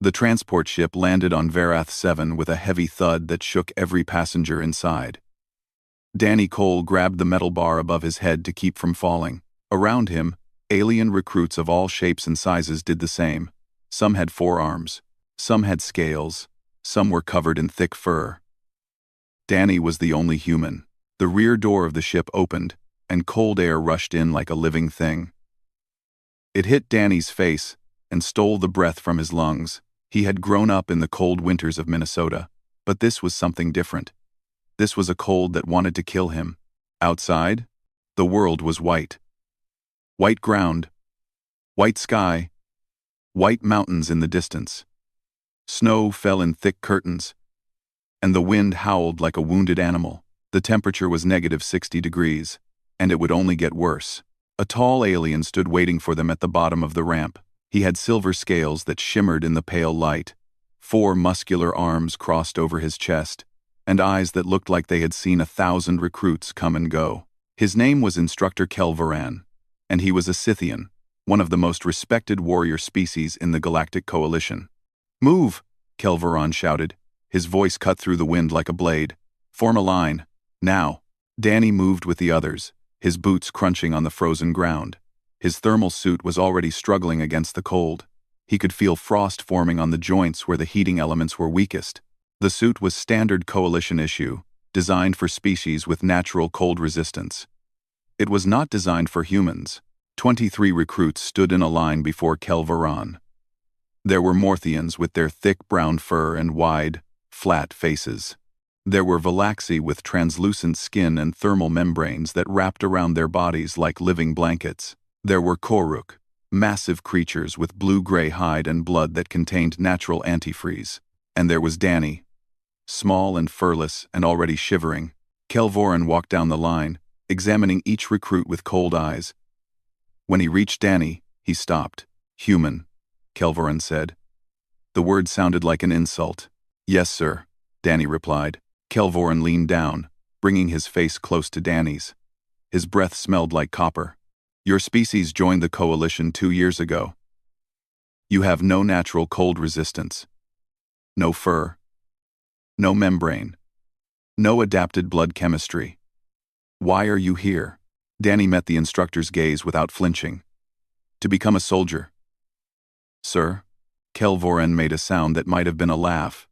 The transport ship landed on Varath 7 with a heavy thud that shook every passenger inside. Danny Cole grabbed the metal bar above his head to keep from falling. Around him, alien recruits of all shapes and sizes did the same. Some had forearms, some had scales, some were covered in thick fur. Danny was the only human. The rear door of the ship opened, and cold air rushed in like a living thing. It hit Danny's face and stole the breath from his lungs. He had grown up in the cold winters of Minnesota, but this was something different. This was a cold that wanted to kill him. Outside, the world was white. White ground, white sky, white mountains in the distance. Snow fell in thick curtains, and the wind howled like a wounded animal. The temperature was -60 degrees, and it would only get worse. A tall alien stood waiting for them at the bottom of the ramp. He had silver scales that shimmered in the pale light, 4 muscular arms crossed over his chest, and eyes that looked like they had seen 1,000 recruits come and go. His name was Instructor Kelvoran, and he was a Scythian, one of the most respected warrior species in the Galactic Coalition. "Move!" Kelvoran shouted, his voice cut through the wind like a blade. "Form a line, now." Danny moved with the others, his boots crunching on the frozen ground. His thermal suit was already struggling against the cold. He could feel frost forming on the joints where the heating elements were weakest. The suit was standard Coalition issue, designed for species with natural cold resistance. It was not designed for humans. 23 recruits stood in a line before Kelvoran. There were Morthians with their thick brown fur and wide, flat faces. There were Valaxi with translucent skin and thermal membranes that wrapped around their bodies like living blankets. There were Koruk, massive creatures with blue-gray hide and blood that contained natural antifreeze. And there was Danny, small and furless and already shivering. Kelvoran walked down the line, examining each recruit with cold eyes. When he reached Danny, he stopped. "Human," Kelvoran said. The word sounded like an insult. "Yes, sir," Danny replied. Kelvoran leaned down, bringing his face close to Danny's. His breath smelled like copper. "Your species joined the Coalition 2 years ago. You have no natural cold resistance. No fur. No membrane. No adapted blood chemistry. Why are you here?" Danny met the instructor's gaze without flinching. "To become a soldier." "Sir?" Kelvoran made a sound that might have been a laugh.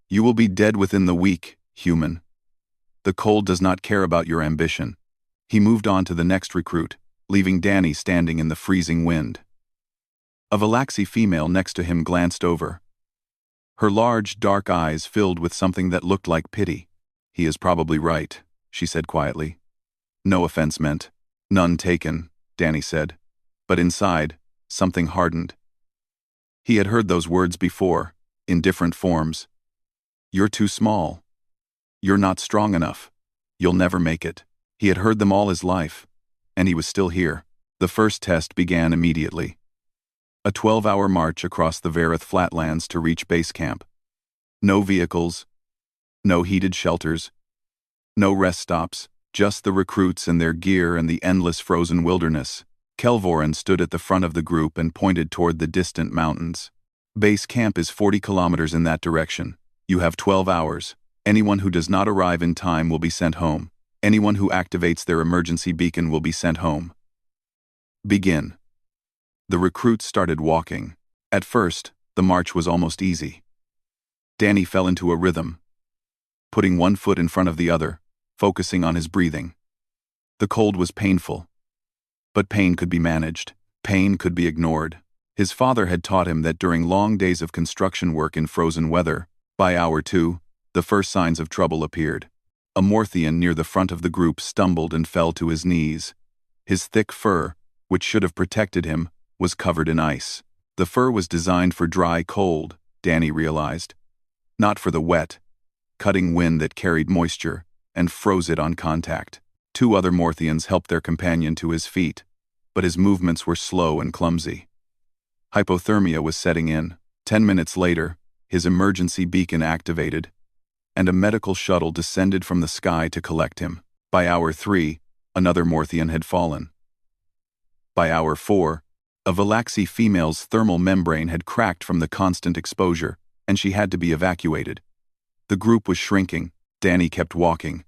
"You will be dead within the week, human. The cold does not care about your ambition." He moved on to the next recruit, leaving Danny standing in the freezing wind. A Valaxi female next to him glanced over. Her large, dark eyes filled with something that looked like pity. "He is probably right," she said quietly. "No offense meant." "None taken," Danny said. But inside, something hardened. He had heard those words before, in different forms. "You're too small. You're not strong enough. You'll never make it." He had heard them all his life, and he was still here. The first test began immediately. A 12-hour march across the Varath flatlands to reach base camp. No vehicles, no heated shelters, no rest stops, just the recruits and their gear and the endless frozen wilderness. Kelvoran stood at the front of the group and pointed toward the distant mountains. "Base camp is 40 kilometers in that direction. You have 12 hours. Anyone who does not arrive in time will be sent home. Anyone who activates their emergency beacon will be sent home. Begin." The recruits started walking. At first, the march was almost easy. Danny fell into a rhythm, putting one foot in front of the other, focusing on his breathing. The cold was painful, but pain could be managed. Pain could be ignored. His father had taught him that during long days of construction work in frozen weather, by hour 2, the first signs of trouble appeared. A Morthian near the front of the group stumbled and fell to his knees. His thick fur, which should have protected him, was covered in ice. The fur was designed for dry cold, Danny realized. Not for the wet, cutting wind that carried moisture and froze it on contact. 2 other Morthians helped their companion to his feet, but his movements were slow and clumsy. Hypothermia was setting in. 10 minutes later, his emergency beacon activated, and a medical shuttle descended from the sky to collect him. By hour 3, another Morthian had fallen. By hour 4, A Valaxi female's thermal membrane had cracked from the constant exposure, and she had to be evacuated. The group was shrinking. Danny kept walking.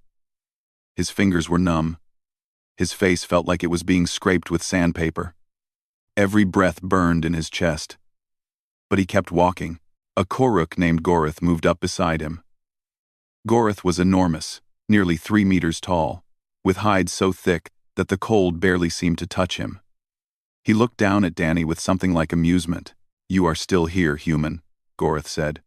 His fingers were numb. His face felt like it was being scraped with sandpaper. Every breath burned in his chest. But he kept walking. A Koruk named Gorath moved up beside him. Gorath was enormous, nearly 3 meters tall, with hide so thick that the cold barely seemed to touch him. He looked down at Danny with something like amusement. "You are still here, human," Gorath said.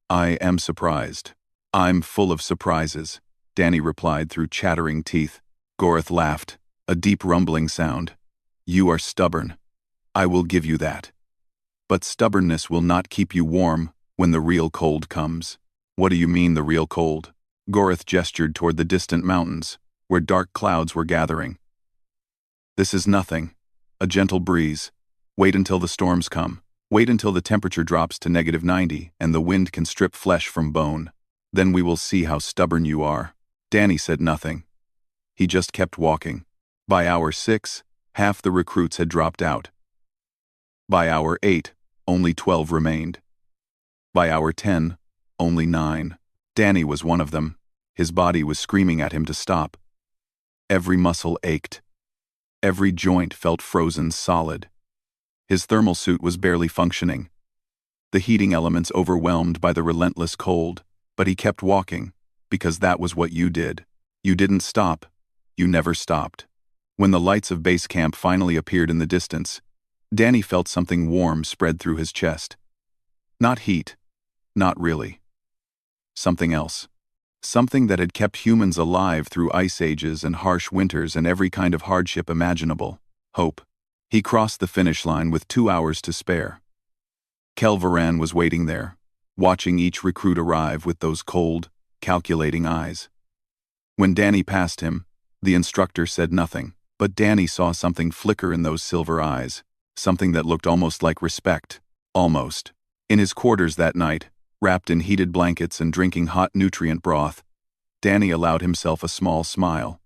"I am surprised." "I'm full of surprises," Danny replied through chattering teeth. Gorath laughed, a deep rumbling sound. "You are stubborn. I will give you that. But stubbornness will not keep you warm when the real cold comes." "What do you mean, the real cold?" Gorath gestured toward the distant mountains, where dark clouds were gathering. "This is nothing. A gentle breeze. Wait until the storms come. Wait until the temperature drops to -90 and the wind can strip flesh from bone. Then we will see how stubborn you are." Danny said nothing. He just kept walking. By hour 6, half the recruits had dropped out. By hour 8, only 12 remained. By hour 10, only 9. Danny was one of them. His body was screaming at him to stop. Every muscle ached. Every joint felt frozen solid. His thermal suit was barely functioning. The heating elements overwhelmed by the relentless cold, but he kept walking, because that was what you did. You didn't stop. You never stopped. When the lights of base camp finally appeared in the distance, Danny felt something warm spread through his chest. Not heat. Not really. Something else. Something that had kept humans alive through ice ages and harsh winters and every kind of hardship imaginable. Hope. He crossed the finish line with 2 hours to spare. Kelvaran was waiting there, watching each recruit arrive with those cold, calculating eyes. When Danny passed him, the instructor said nothing, but Danny saw something flicker in those silver eyes, something that looked almost like respect. Almost. In his quarters that night, wrapped in heated blankets and drinking hot nutrient broth, Danny allowed himself a small smile.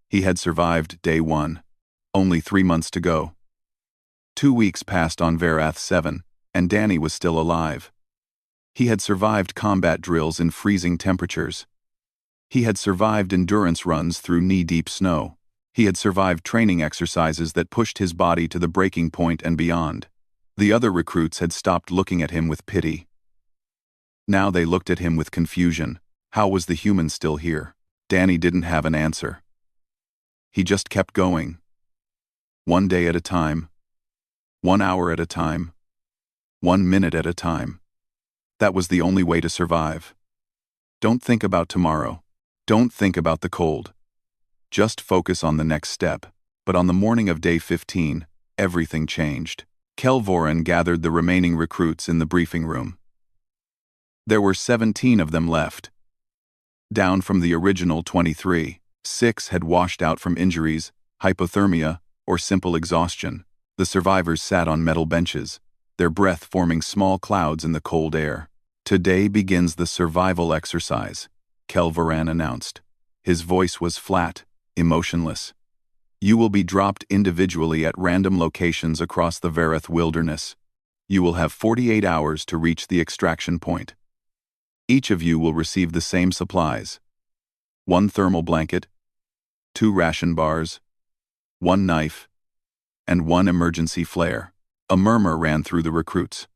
He had survived day 1. Only 3 months to go. 2 weeks passed on Varath 7, and Danny was still alive. He had survived combat drills in freezing temperatures. He had survived endurance runs through knee-deep snow. He had survived training exercises that pushed his body to the breaking point and beyond. The other recruits had stopped looking at him with pity. Now they looked at him with confusion. How was the human still here? Danny didn't have an answer. He just kept going. 1 day at a time. 1 hour at a time. 1 minute at a time. That was the only way to survive. Don't think about tomorrow. Don't think about the cold. Just focus on the next step. But on the morning of day 15, everything changed. Kelvoran gathered the remaining recruits in the briefing room. There were 17 of them left. Down from the original 23, 6 had washed out from injuries, hypothermia, or simple exhaustion. The survivors sat on metal benches, their breath forming small clouds in the cold air. "Today begins the survival exercise," Kelvaran announced. His voice was flat, emotionless. "You will be dropped individually at random locations across the Varath wilderness. You will have 48 hours to reach the extraction point. Each of you will receive the same supplies: 1 thermal blanket, 2 ration bars, 1 knife, and 1 emergency flare." A murmur ran through the recruits.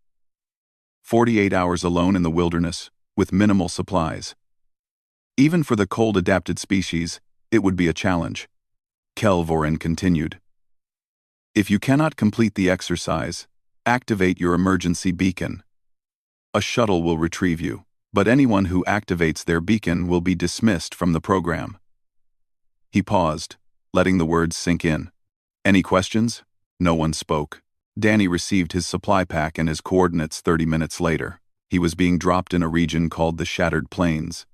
48 hours alone in the wilderness, with minimal supplies. Even for the cold-adapted species, it would be a challenge. Kelvoran continued. "If you cannot complete the exercise, activate your emergency beacon. A shuttle will retrieve you, but anyone who activates their beacon will be dismissed from the program." He paused, letting the words sink in. "Any questions?" No one spoke. Danny received his supply pack and his coordinates 30 minutes later. He was being dropped in a region called the Shattered Plains,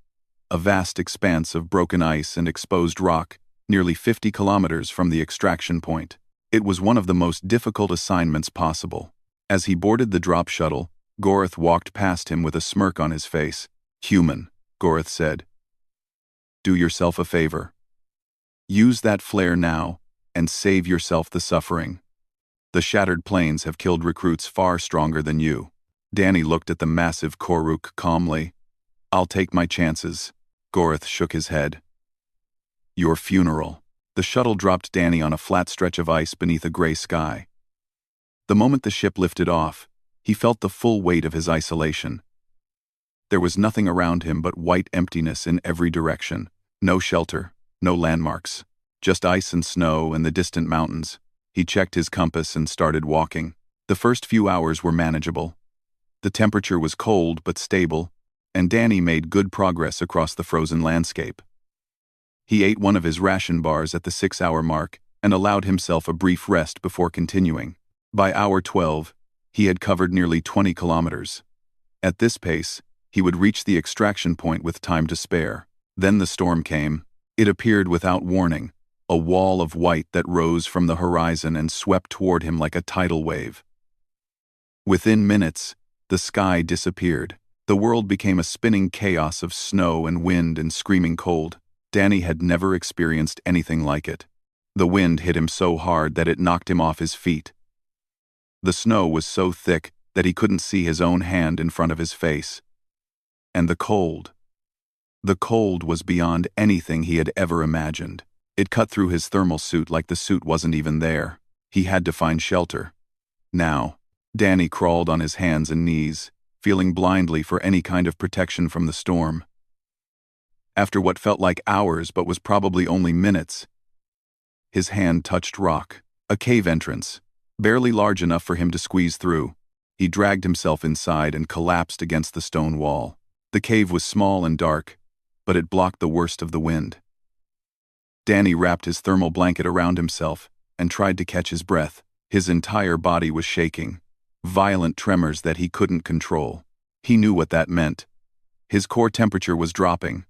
a vast expanse of broken ice and exposed rock, nearly 50 kilometers from the extraction point. It was one of the most difficult assignments possible. As he boarded the drop shuttle, Gorath walked past him with a smirk on his face. "Human," Gorath said. "Do yourself a favor. Use that flare now, and save yourself the suffering." The shattered planes have killed recruits far stronger than you. Danny looked at the massive Koruk calmly. I'll take my chances. Gorith shook his head. Your funeral. The shuttle dropped Danny on a flat stretch of ice beneath a gray sky. The moment the ship lifted off, he felt the full weight of his isolation. There was nothing around him but white emptiness in every direction. No shelter, no landmarks. Just ice and snow and the distant mountains. He checked his compass and started walking. The first few hours were manageable. The temperature was cold but stable, and Danny made good progress across the frozen landscape. He ate one of his ration bars at the 6-hour mark and allowed himself a brief rest before continuing. By hour 12, he had covered nearly 20 kilometers. At this pace, he would reach the extraction point with time to spare. Then the storm came. It appeared without warning, a wall of white that rose from the horizon and swept toward him like a tidal wave. Within minutes, the sky disappeared. The world became a spinning chaos of snow and wind and screaming cold. Danny had never experienced anything like it. The wind hit him so hard that it knocked him off his feet. The snow was so thick that he couldn't see his own hand in front of his face. And the cold. The cold was beyond anything he had ever imagined. It cut through his thermal suit like the suit wasn't even there. He had to find shelter. Now, Danny crawled on his hands and knees, feeling blindly for any kind of protection from the storm. After what felt like hours but was probably only minutes, his hand touched rock, a cave entrance, barely large enough for him to squeeze through. He dragged himself inside and collapsed against the stone wall. The cave was small and dark, but it blocked the worst of the wind. Danny wrapped his thermal blanket around himself and tried to catch his breath. His entire body was shaking, violent tremors that he couldn't control. He knew what that meant. His core temperature was dropping.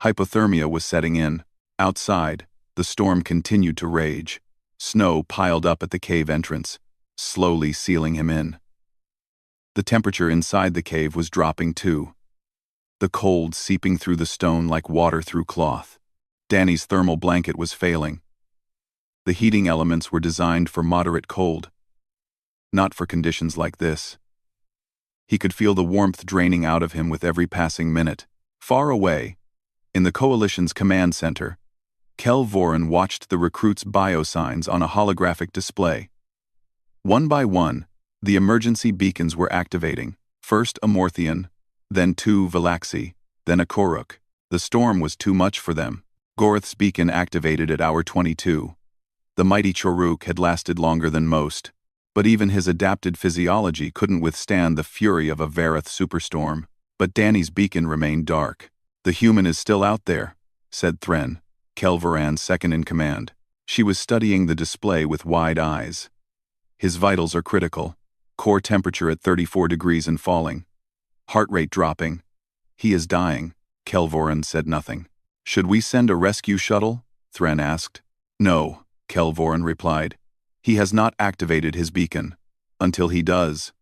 Hypothermia was setting in. Outside, the storm continued to rage. Snow piled up at the cave entrance, slowly sealing him in. The temperature inside the cave was dropping too, the cold seeping through the stone like water through cloth. Danny's thermal blanket was failing. The heating elements were designed for moderate cold, not for conditions like this. He could feel the warmth draining out of him with every passing minute. Far away, in the Coalition's command center, Kel Voran watched the recruits' biosigns on a holographic display. One by one, the emergency beacons were activating, first a Morthian, then 2 Valaxi, then a Koruk. The storm was too much for them. Gorith's beacon activated at hour 22. The mighty Choruk had lasted longer than most, but even his adapted physiology couldn't withstand the fury of a Vareth superstorm. But Danny's beacon remained dark. The human is still out there, said Thren, Kel Voran's second in command. She was studying the display with wide eyes. His vitals are critical. Core temperature at 34 degrees and falling. Heart rate dropping. He is dying. Kel Voran said nothing. Should we send a rescue shuttle? Thren asked. No, Kel Voran replied. He has not activated his beacon. Until he does,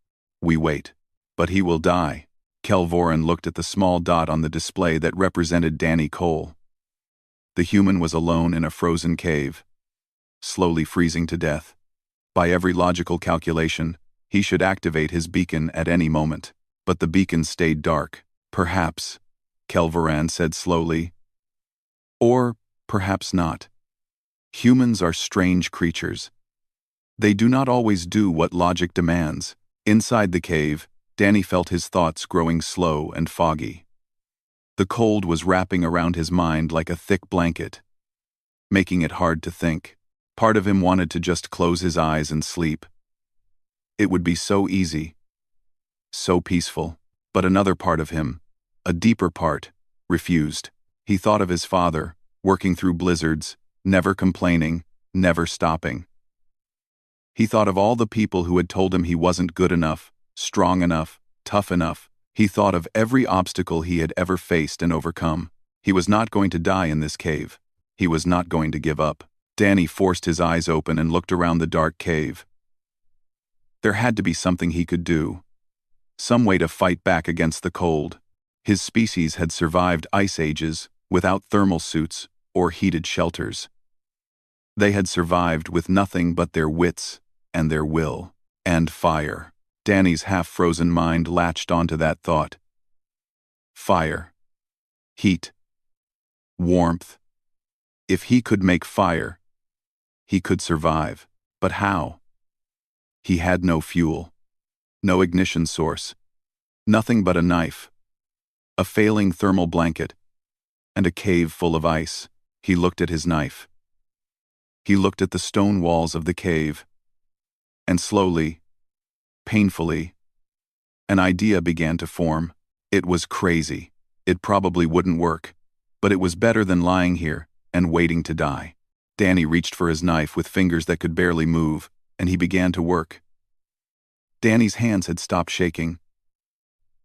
we wait. But he will die. Kel Voran looked at the small dot on the display that represented Danny Cole. The human was alone in a frozen cave, slowly freezing to death. By every logical calculation, he should activate his beacon at any moment. But the beacon stayed dark. Perhaps, Kel Voran said slowly. Or perhaps not. Humans are strange creatures. They do not always do what logic demands. Inside the cave, Danny felt his thoughts growing slow and foggy. The cold was wrapping around his mind like a thick blanket, making it hard to think. Part of him wanted to just close his eyes and sleep. It would be so easy, so peaceful. But another part of him, a deeper part, refused. He thought of his father, working through blizzards, never complaining, never stopping. He thought of all the people who had told him he wasn't good enough, strong enough, tough enough. He thought of every obstacle he had ever faced and overcome. He was not going to die in this cave. He was not going to give up. Danny forced his eyes open and looked around the dark cave. There had to be something he could do. Some way to fight back against the cold. His species had survived ice ages without thermal suits or heated shelters. They had survived with nothing but their wits and their will. And fire. Danny's half-frozen mind latched onto that thought. Fire. Heat. Warmth. If he could make fire, he could survive. But how? He had no fuel. No ignition source. Nothing but a knife. A failing thermal blanket. And a cave full of ice. He looked at his knife. He looked at the stone walls of the cave. And slowly, painfully, an idea began to form. It was crazy. It probably wouldn't work. But it was better than lying here and waiting to die. Danny reached for his knife with fingers that could barely move, and he began to work. Danny's hands had stopped shaking.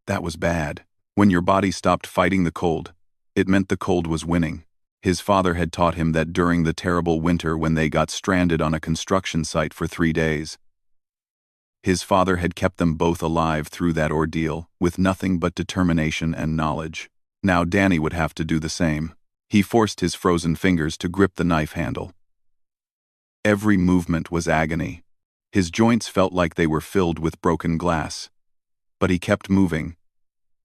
That was bad. When your body stopped fighting the cold, it meant the cold was winning. His father had taught him that during the terrible winter when they got stranded on a construction site for 3 days. His father had kept them both alive through that ordeal, with nothing but determination and knowledge. Now Danny would have to do the same. He forced his frozen fingers to grip the knife handle. Every movement was agony. His joints felt like they were filled with broken glass. But he kept moving,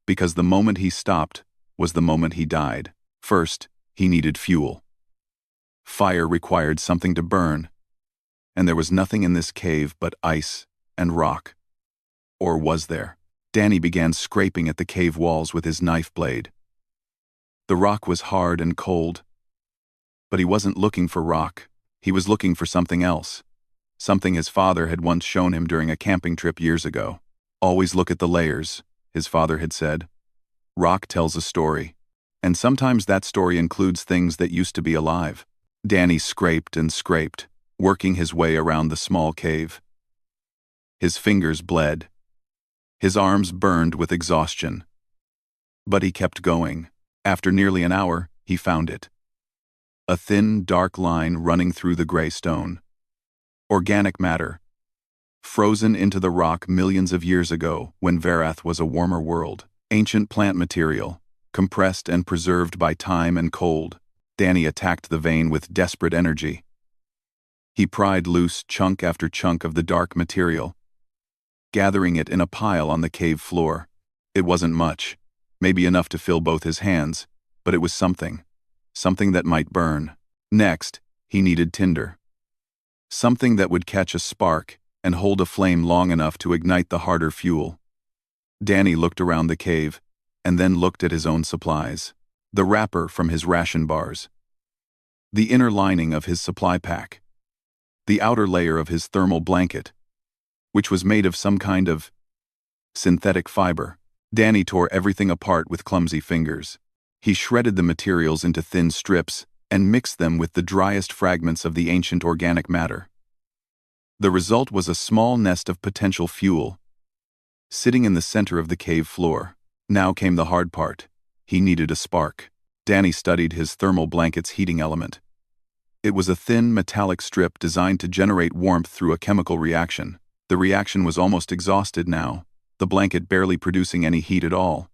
because the moment he stopped was the moment he died. First, he needed fuel. Fire required something to burn, and there was nothing in this cave but ice and rock. Or was there? Danny began scraping at the cave walls with his knife blade. The rock was hard and cold. But he wasn't looking for rock. He was looking for something else. Something his father had once shown him during a camping trip years ago. Always look at the layers, his father had said. Rock tells a story. And sometimes that story includes things that used to be alive. Danny scraped and scraped, working his way around the small cave. His fingers bled. His arms burned with exhaustion. But he kept going. After nearly an hour, he found it. A thin, dark line running through the gray stone. Organic matter. Frozen into the rock millions of years ago when Verath was a warmer world. Ancient plant material, compressed and preserved by time and cold. Danny attacked the vein with desperate energy. He pried loose chunk after chunk of the dark material, gathering it in a pile on the cave floor. It wasn't much. Maybe enough to fill both his hands, but it was something that might burn. Next, he needed tinder. Something that would catch a spark and hold a flame long enough to ignite the harder fuel. Danny looked around the cave, and then looked at his own supplies. The wrapper from his ration bars. The inner lining of his supply pack. The outer layer of his thermal blanket, which was made of some kind of synthetic fiber. Danny tore everything apart with clumsy fingers. He shredded the materials into thin strips and mixed them with the driest fragments of the ancient organic matter. The result was a small nest of potential fuel, sitting in the center of the cave floor. Now came the hard part. He needed a spark. Danny studied his thermal blanket's heating element. It was a thin metallic strip designed to generate warmth through a chemical reaction. The reaction was almost exhausted now, the blanket barely producing any heat at all.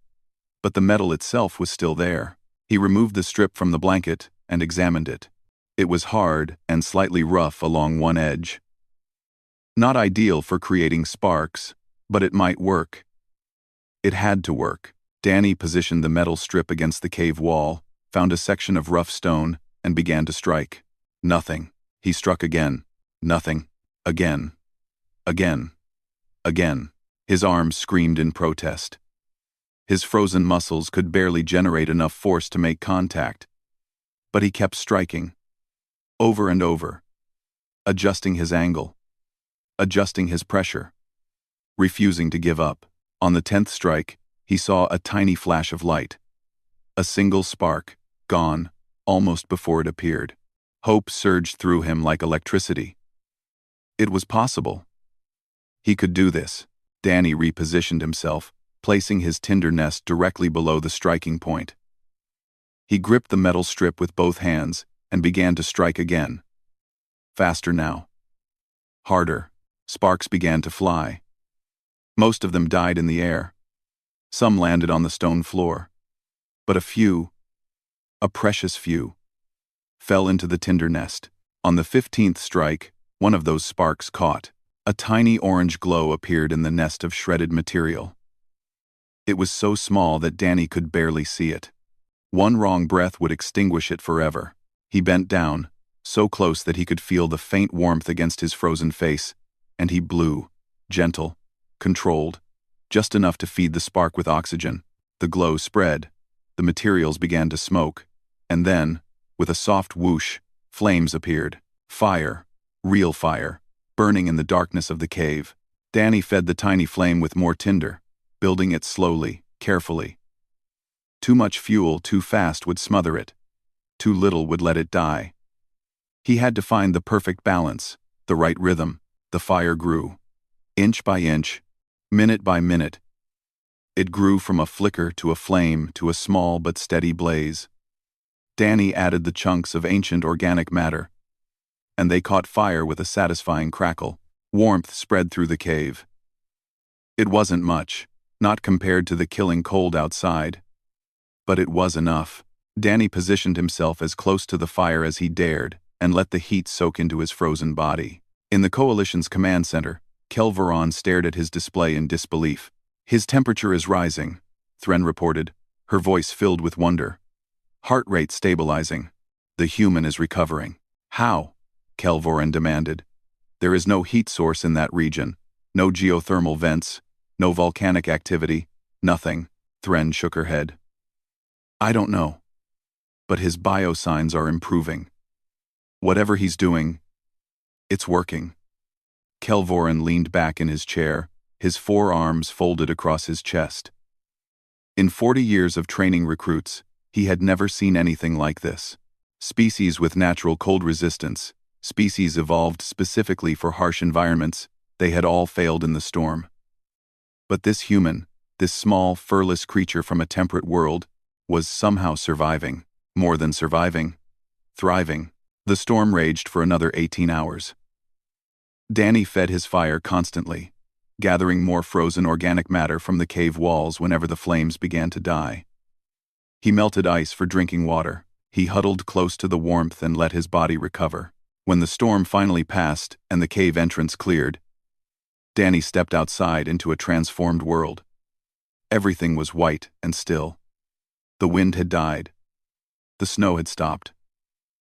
But the metal itself was still there. He removed the strip from the blanket and examined it. It was hard and slightly rough along one edge. Not ideal for creating sparks, but it might work. It had to work. Danny positioned the metal strip against the cave wall, found a section of rough stone, and began to strike. Nothing. He struck again. Nothing. Again. Again. Again. His arms screamed in protest. His frozen muscles could barely generate enough force to make contact. But he kept striking. Over and over. Adjusting his angle. Adjusting his pressure. Refusing to give up. On the 10th strike, he saw a tiny flash of light. A single spark, gone, almost before it appeared. Hope surged through him like electricity. It was possible. He could do this. Danny repositioned himself, placing his tinder nest directly below the striking point. He gripped the metal strip with both hands and began to strike again. Faster now. Harder. Sparks began to fly. Most of them died in the air. Some landed on the stone floor. But a few, a precious few, fell into the tinder nest. On the 15th strike, one of those sparks caught. A tiny orange glow appeared in the nest of shredded material. It was so small that Danny could barely see it. One wrong breath would extinguish it forever. He bent down, so close that he could feel the faint warmth against his frozen face, and he blew, gentle, controlled, just enough to feed the spark with oxygen. The glow spread, the materials began to smoke, and then, with a soft whoosh, flames appeared. Fire, real fire, burning in the darkness of the cave. Danny fed the tiny flame with more tinder, building it slowly, carefully. Too much fuel too fast would smother it. Too little would let it die. He had to find the perfect balance, the right rhythm. The fire grew. Inch by inch, minute by minute. It grew from a flicker to a flame to a small but steady blaze. Danny added the chunks of ancient organic matter, and they caught fire with a satisfying crackle. Warmth spread through the cave. It wasn't much, not compared to the killing cold outside. But it was enough. Danny positioned himself as close to the fire as he dared, and let the heat soak into his frozen body. In the Coalition's command center, Kelvoron stared at his display in disbelief. "His temperature is rising," Thren reported, her voice filled with wonder. "Heart rate stabilizing. The human is recovering." "How?" Kelvoron demanded. "There is no heat source in that region, no geothermal vents, no volcanic activity, nothing." Thren shook her head. "I don't know. But his biosigns are improving. Whatever he's doing, it's working." Kelvoron leaned back in his chair, his forearms folded across his chest. In 40 years of training recruits, he had never seen anything like this. Species with natural cold resistance, species evolved specifically for harsh environments, they had all failed in the storm. But this human, this small, furless creature from a temperate world, was somehow surviving. More than surviving, thriving. The storm raged for another 18 hours. Danny fed his fire constantly, gathering more frozen organic matter from the cave walls whenever the flames began to die. He melted ice for drinking water. He huddled close to the warmth and let his body recover. When the storm finally passed and the cave entrance cleared, Danny stepped outside into a transformed world. Everything was white and still. The wind had died. The snow had stopped.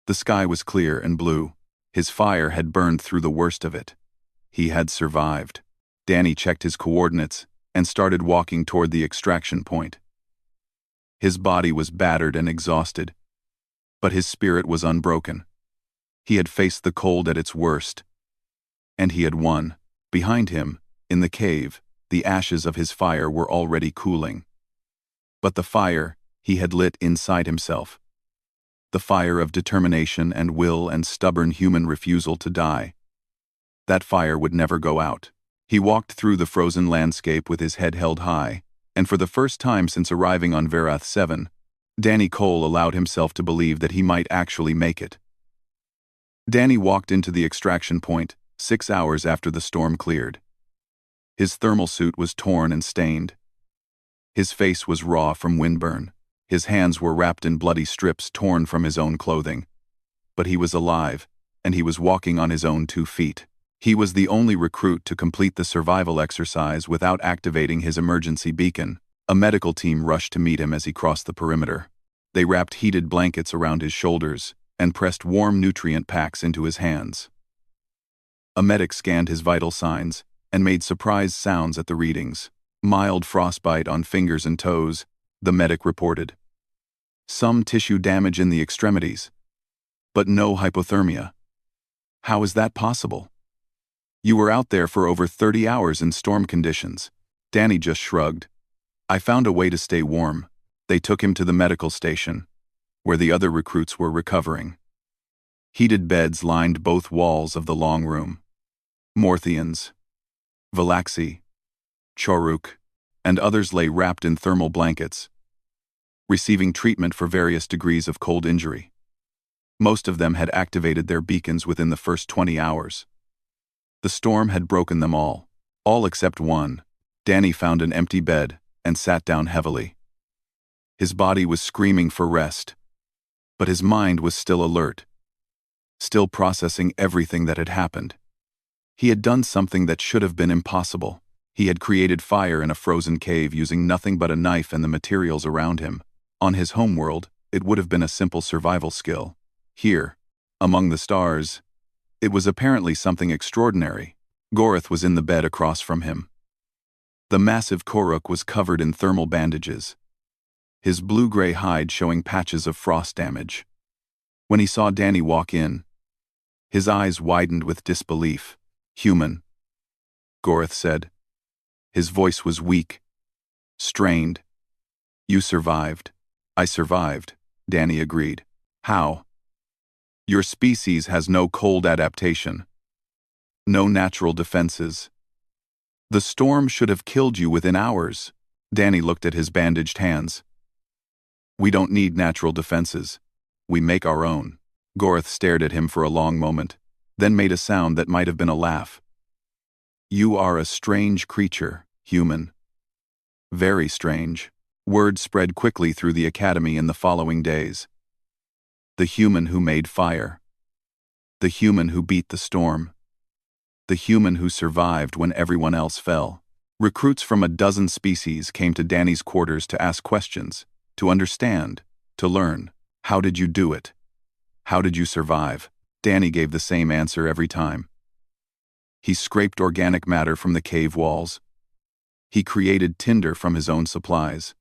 The sky was clear and blue. His fire had burned through the worst of it. He had survived. Danny checked his coordinates and started walking toward the extraction point. His body was battered and exhausted, but his spirit was unbroken. He had faced the cold at its worst, and he had won. Behind him, in the cave, the ashes of his fire were already cooling. But the fire he had lit inside himself, the fire of determination and will and stubborn human refusal to die, that fire would never go out. He walked through the frozen landscape with his head held high, and for the first time since arriving on Verath 7, Danny Cole allowed himself to believe that he might actually make it. Danny walked into the extraction point 6 hours after the storm cleared. His thermal suit was torn and stained. His face was raw from windburn. His hands were wrapped in bloody strips torn from his own clothing. But he was alive, and he was walking on his own 2 feet. He was the only recruit to complete the survival exercise without activating his emergency beacon. A medical team rushed to meet him as he crossed the perimeter. They wrapped heated blankets around his shoulders and pressed warm nutrient packs into his hands. A medic scanned his vital signs and made surprised sounds at the readings. "Mild frostbite on fingers and toes," the medic reported. "Some tissue damage in the extremities, but no hypothermia." "How is that possible? You were out there for over 30 hours in storm conditions." Danny just shrugged. "I found a way to stay warm." They took him to the medical station, where the other recruits were recovering. Heated beds lined both walls of the long room. Morthians, Valaxi, Choruk, and others lay wrapped in thermal blankets, receiving treatment for various degrees of cold injury. Most of them had activated their beacons within the first 20 hours. The storm had broken them all except one. Danny found an empty bed and sat down heavily. His body was screaming for rest, but his mind was still alert, still processing everything that had happened. He had done something that should have been impossible. He had created fire in a frozen cave using nothing but a knife and the materials around him. On his homeworld, it would have been a simple survival skill. Here, among the stars, it was apparently something extraordinary. Gorith was in the bed across from him. The massive Koruk was covered in thermal bandages, his blue-gray hide showing patches of frost damage. When he saw Danny walk in, his eyes widened with disbelief. "Human," Gorith said. His voice was weak, strained. "You survived." "I survived," Danny agreed. "How?" "Your species has no cold adaptation. No natural defenses. The storm should have killed you within hours." Danny looked at his bandaged hands. "We don't need natural defenses. We make our own." Gorith stared at him for a long moment, then made a sound that might have been a laugh. "You are a strange creature, human. Very strange." Word spread quickly through the academy in the following days. The human who made fire. The human who beat the storm. The human who survived when everyone else fell. Recruits from a dozen species came to Danny's quarters to ask questions, to understand, to learn. "How did you do it? How did you survive?" Danny gave the same answer every time. He scraped organic matter from the cave walls. He created tinder from his own supplies.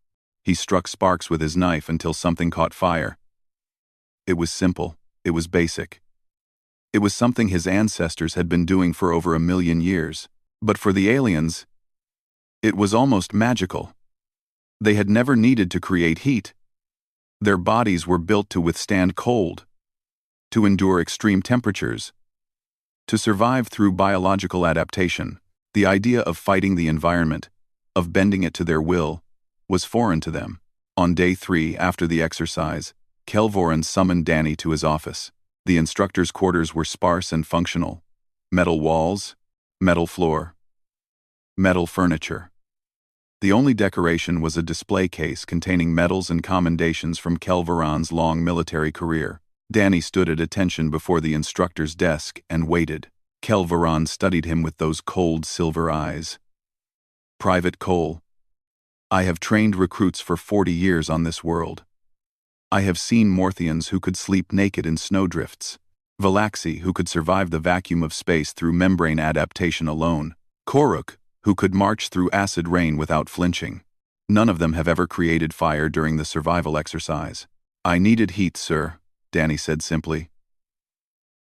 He struck sparks with his knife until something caught fire. It was simple. It was basic. It was something his ancestors had been doing for over 1,000,000 years. But for the aliens, it was almost magical. They had never needed to create heat. Their bodies were built to withstand cold, to endure extreme temperatures, to survive through biological adaptation. The idea of fighting the environment, of bending it to their will, was foreign to them. On day 3 after the exercise, Kelvoran summoned Danny to his office. The instructor's quarters were sparse and functional. Metal walls, metal floor, metal furniture. The only decoration was a display case containing medals and commendations from Kelvoran's long military career. Danny stood at attention before the instructor's desk and waited. Kelvoran studied him with those cold silver eyes. "Private Cole, I have trained recruits for 40 years on this world. I have seen Morthians who could sleep naked in snowdrifts, Valaxi who could survive the vacuum of space through membrane adaptation alone, Koruk who could march through acid rain without flinching. None of them have ever created fire during the survival exercise. I needed heat, sir," Danny said simply.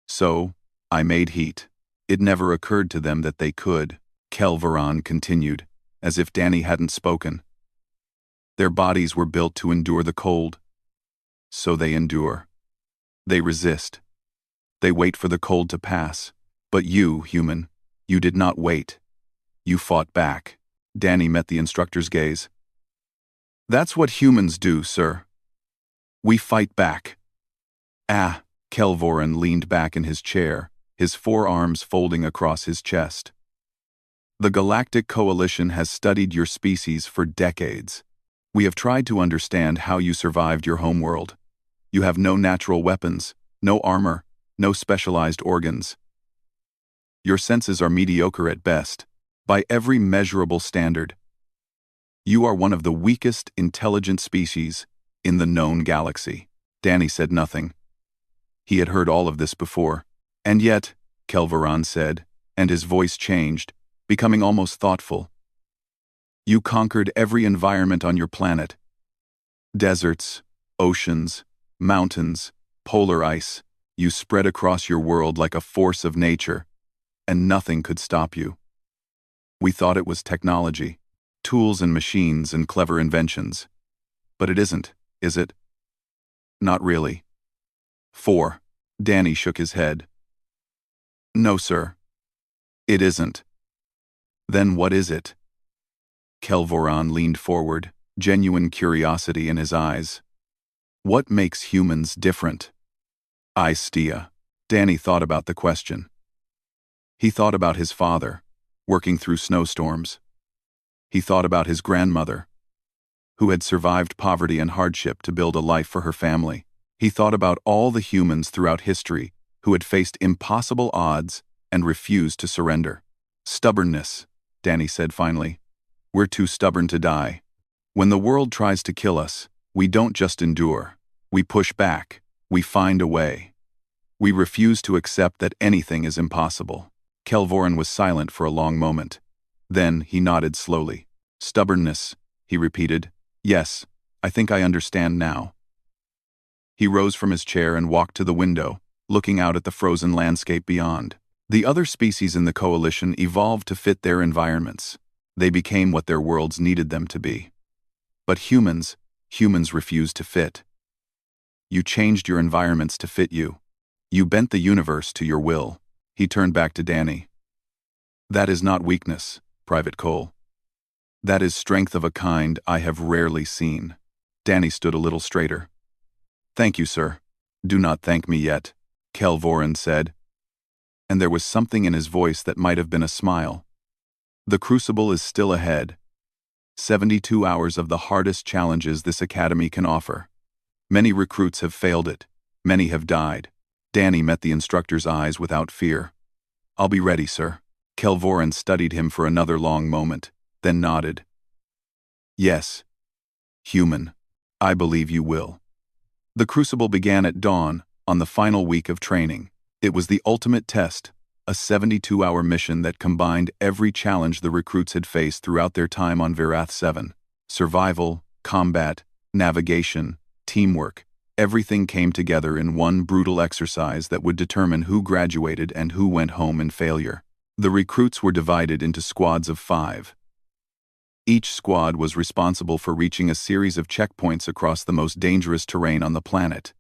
"So, I made heat. It never occurred to them that they could," Kelvoran continued, as if Danny hadn't spoken. "Their bodies were built to endure the cold. So they endure. They resist. They wait for the cold to pass. But you, human, you did not wait. You fought back." Danny met the instructor's gaze. "That's what humans do, sir. We fight back." "Ah," Kelvoran leaned back in his chair, his forearms folding across his chest. "The Galactic Coalition has studied your species for decades. We have tried to understand how you survived your homeworld. You have no natural weapons, no armor, no specialized organs. Your senses are mediocre at best, by every measurable standard. You are one of the weakest intelligent species in the known galaxy." Danny said nothing. He had heard all of this before. "And yet," Kelvoran said, and his voice changed, becoming almost thoughtful, "you conquered every environment on your planet. Deserts, oceans, mountains, polar ice. You spread across your world like a force of nature, and nothing could stop you. We thought it was technology, tools and machines and clever inventions. But it isn't, is it?" "Not really." 4. Danny shook his head. "No, sir. It isn't." "Then what is it?" Kelvoran leaned forward, genuine curiosity in his eyes. "What makes humans different?" "Stia." Danny thought about the question. He thought about his father, working through snowstorms. He thought about his grandmother, who had survived poverty and hardship to build a life for her family. He thought about all the humans throughout history who had faced impossible odds and refused to surrender. Stubbornness, Danny said finally. We're too stubborn to die. When the world tries to kill us, we don't just endure. We push back. We find a way. We refuse to accept that anything is impossible. Kelvoran was silent for a long moment. Then he nodded slowly. Stubbornness, he repeated. Yes, I think I understand now. He rose from his chair and walked to the window, looking out at the frozen landscape beyond. The other species in the coalition evolved to fit their environments. They became what their worlds needed them to be. But humans refused to fit. You changed your environments to fit you. You bent the universe to your will. He turned back to Danny. That is not weakness, Private Cole. That is strength of a kind I have rarely seen. Danny stood a little straighter. Thank you, sir. Do not thank me yet, Kelvoran said. And there was something in his voice that might have been a smile. The crucible is still ahead. 72 hours of the hardest challenges this academy can offer. Many recruits have failed it. Many have died. Danny met the instructor's eyes without fear. I'll be ready, sir. Kelvoran studied him for another long moment, then nodded. Yes, human. I believe you will. The crucible began at dawn, on the final week of training. It was the ultimate test, a 72-hour mission that combined every challenge the recruits had faced throughout their time on Verath 7. Survival, combat, navigation, teamwork, everything came together in one brutal exercise that would determine who graduated and who went home in failure. The recruits were divided into squads of 5. Each squad was responsible for reaching a series of checkpoints across the most dangerous terrain on the planet.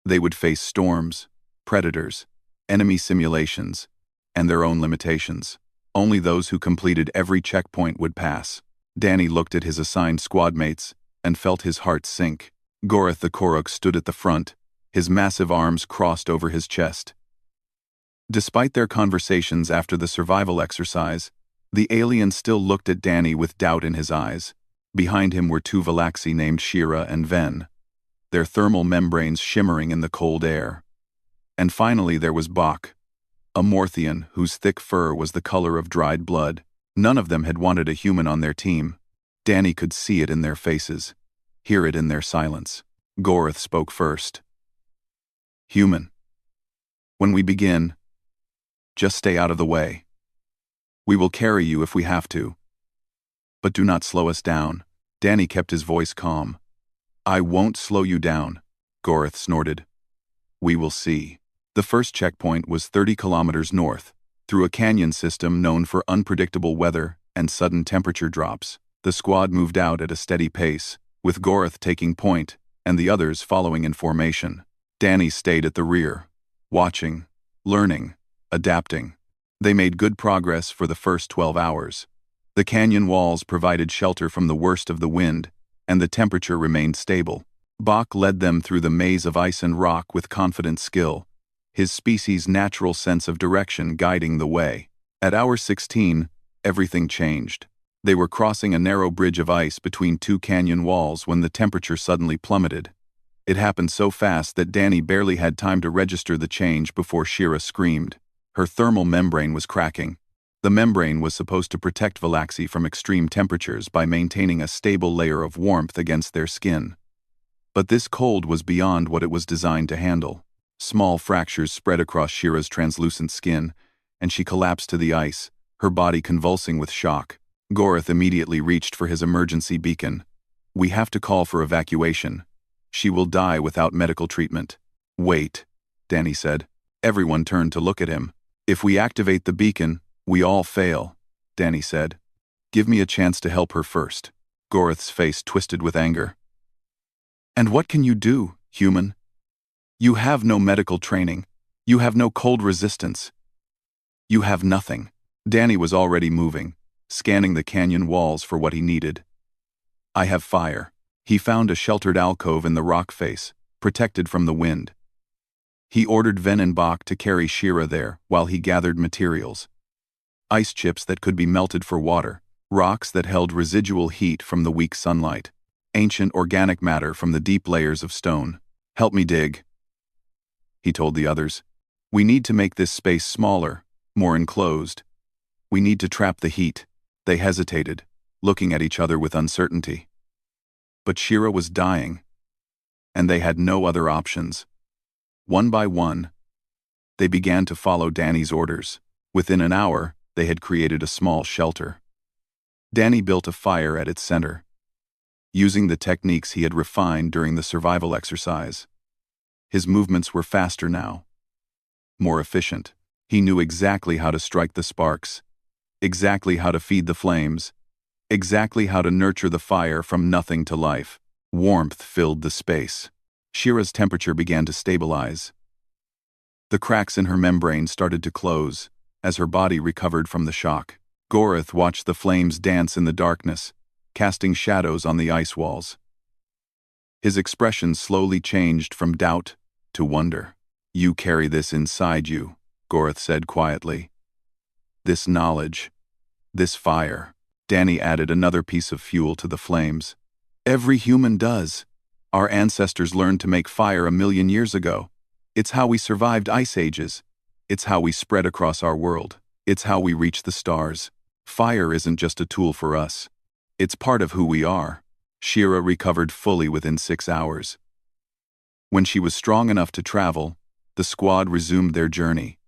They would face storms, predators, enemy simulations, and their own limitations. Only those who completed every checkpoint would pass. Danny looked at his assigned squad mates and felt his heart sink. Gorath the Korok stood at the front, his massive arms crossed over his chest. Despite their conversations after the survival exercise, the alien still looked at Danny with doubt in his eyes. Behind him were 2 Valaxi named Shira and Ven, their thermal membranes shimmering in the cold air. And finally there was Bach, a Morthian whose thick fur was the color of dried blood. None of them had wanted a human on their team. Danny could see it in their faces, hear it in their silence. Gorath spoke first. Human. When we begin, just stay out of the way. We will carry you if we have to. But do not slow us down. Danny kept his voice calm. I won't slow you down, Gorath snorted. We will see. The first checkpoint was 30 kilometers north, through a canyon system known for unpredictable weather and sudden temperature drops. The squad moved out at a steady pace, with Gorath taking point and the others following in formation. Danny stayed at the rear, watching, learning, adapting. They made good progress for the first 12 hours. The canyon walls provided shelter from the worst of the wind, and the temperature remained stable. Bach led them through the maze of ice and rock with confident skill, his species' natural sense of direction guiding the way. At hour 16, everything changed. They were crossing a narrow bridge of ice between 2 canyon walls when the temperature suddenly plummeted. It happened so fast that Danny barely had time to register the change before Shira screamed. Her thermal membrane was cracking. The membrane was supposed to protect Valaxi from extreme temperatures by maintaining a stable layer of warmth against their skin. But this cold was beyond what it was designed to handle. Small fractures spread across Shira's translucent skin, and she collapsed to the ice, her body convulsing with shock. Gorath immediately reached for his emergency beacon. We have to call for evacuation. She will die without medical treatment. Wait, Danny said. Everyone turned to look at him. If we activate the beacon, we all fail, Danny said. Give me a chance to help her first. Gorath's face twisted with anger. And what can you do, human? You have no medical training. You have no cold resistance. You have nothing. Danny was already moving, scanning the canyon walls for what he needed. I have fire. He found a sheltered alcove in the rock face, protected from the wind. He ordered Ven and Bach to carry Shira there while he gathered materials. Ice chips that could be melted for water, rocks that held residual heat from the weak sunlight, ancient organic matter from the deep layers of stone. Help me dig, he told the others. We need to make this space smaller, more enclosed. We need to trap the heat. They hesitated, looking at each other with uncertainty. But Shira was dying, and they had no other options. One by one, they began to follow Danny's orders. Within an hour, they had created a small shelter. Danny built a fire at its center, using the techniques he had refined during the survival exercise. His movements were faster now, more efficient. He knew exactly how to strike the sparks, exactly how to feed the flames, exactly how to nurture the fire from nothing to life. Warmth filled the space. Shira's temperature began to stabilize. The cracks in her membrane started to close as her body recovered from the shock. Gorith watched the flames dance in the darkness, casting shadows on the ice walls. His expression slowly changed from doubt to wonder. "You carry this inside you," Gorith said quietly. "This knowledge, this fire." Danny added another piece of fuel to the flames. "Every human does. Our ancestors learned to make fire 1,000,000 years ago. It's how we survived ice ages. It's how we spread across our world. It's how we reach the stars. Fire isn't just a tool for us. It's part of who we are." Shira recovered fully within 6 hours. When she was strong enough to travel, the squad resumed their journey.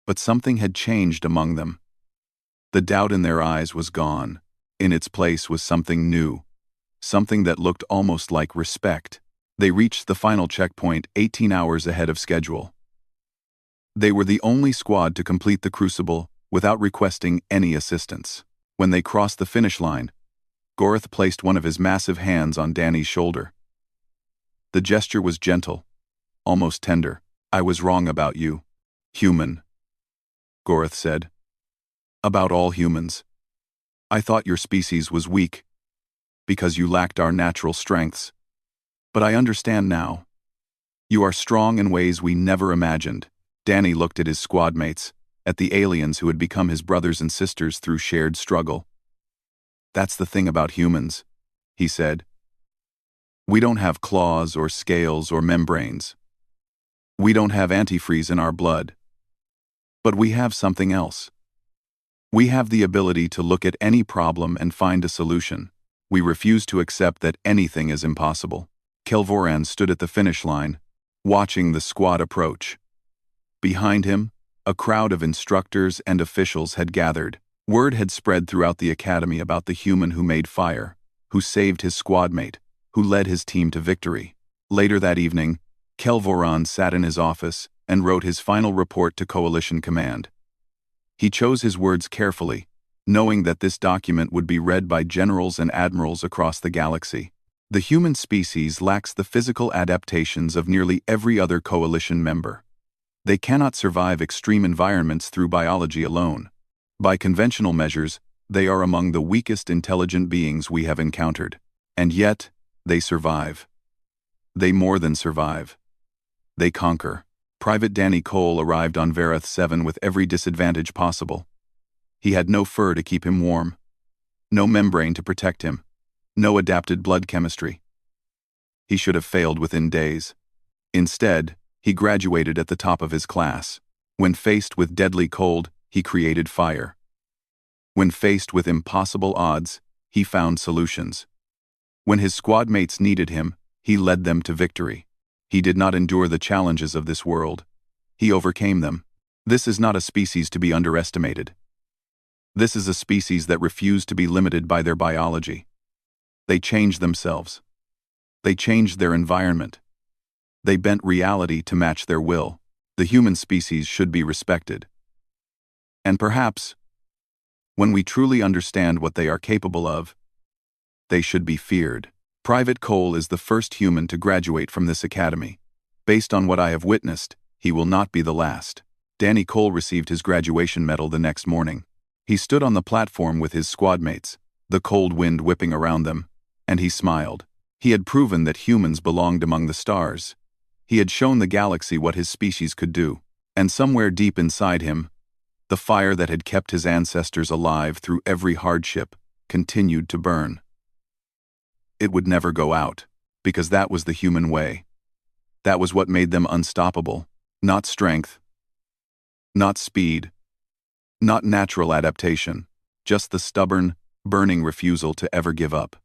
But something had changed among them. The doubt in their eyes was gone. In its place was something new, something that looked almost like respect. They reached the final checkpoint 18 hours ahead of schedule. They were the only squad to complete the crucible without requesting any assistance. When they crossed the finish line, Gorith placed one of his massive hands on Danny's shoulder. The gesture was gentle, almost tender. "I was wrong about you, human," Gorith said. "About all humans. I thought your species was weak, because you lacked our natural strengths. But I understand now. You are strong in ways we never imagined." Danny looked at his squad mates, at the aliens who had become his brothers and sisters through shared struggle. "That's the thing about humans," he said. "We don't have claws or scales or membranes. We don't have antifreeze in our blood. But we have something else. We have the ability to look at any problem and find a solution. We refuse to accept that anything is impossible." Kelvoran stood at the finish line, watching the squad approach. Behind him, a crowd of instructors and officials had gathered. Word had spread throughout the academy about the human who made fire, who saved his squadmate, who led his team to victory. Later that evening, Kelvoran sat in his office and wrote his final report to Coalition Command. He chose his words carefully, knowing that this document would be read by generals and admirals across the galaxy. The human species lacks the physical adaptations of nearly every other Coalition member. They cannot survive extreme environments through biology alone. By conventional measures, they are among the weakest intelligent beings we have encountered. And yet, they survive. They more than survive. They conquer. Private Danny Cole arrived on Verath 7 with every disadvantage possible. He had no fur to keep him warm, no membrane to protect him, no adapted blood chemistry. He should have failed within days. Instead, he graduated at the top of his class. When faced with deadly cold, he created fire. When faced with impossible odds, he found solutions. When his squad mates needed him, he led them to victory. He did not endure the challenges of this world. He overcame them. This is not a species to be underestimated. This is a species that refused to be limited by their biology. They changed themselves. They changed their environment. They bent reality to match their will. The human species should be respected. And perhaps, when we truly understand what they are capable of, they should be feared. Private Cole is the first human to graduate from this academy. Based on what I have witnessed, he will not be the last. Danny Cole received his graduation medal the next morning. He stood on the platform with his squadmates, the cold wind whipping around them, and he smiled. He had proven that humans belonged among the stars. He had shown the galaxy what his species could do. And somewhere deep inside him, the fire that had kept his ancestors alive through every hardship continued to burn. It would never go out, because that was the human way. That was what made them unstoppable. Not strength, not speed, Not natural adaptation, just the stubborn, burning refusal to ever give up.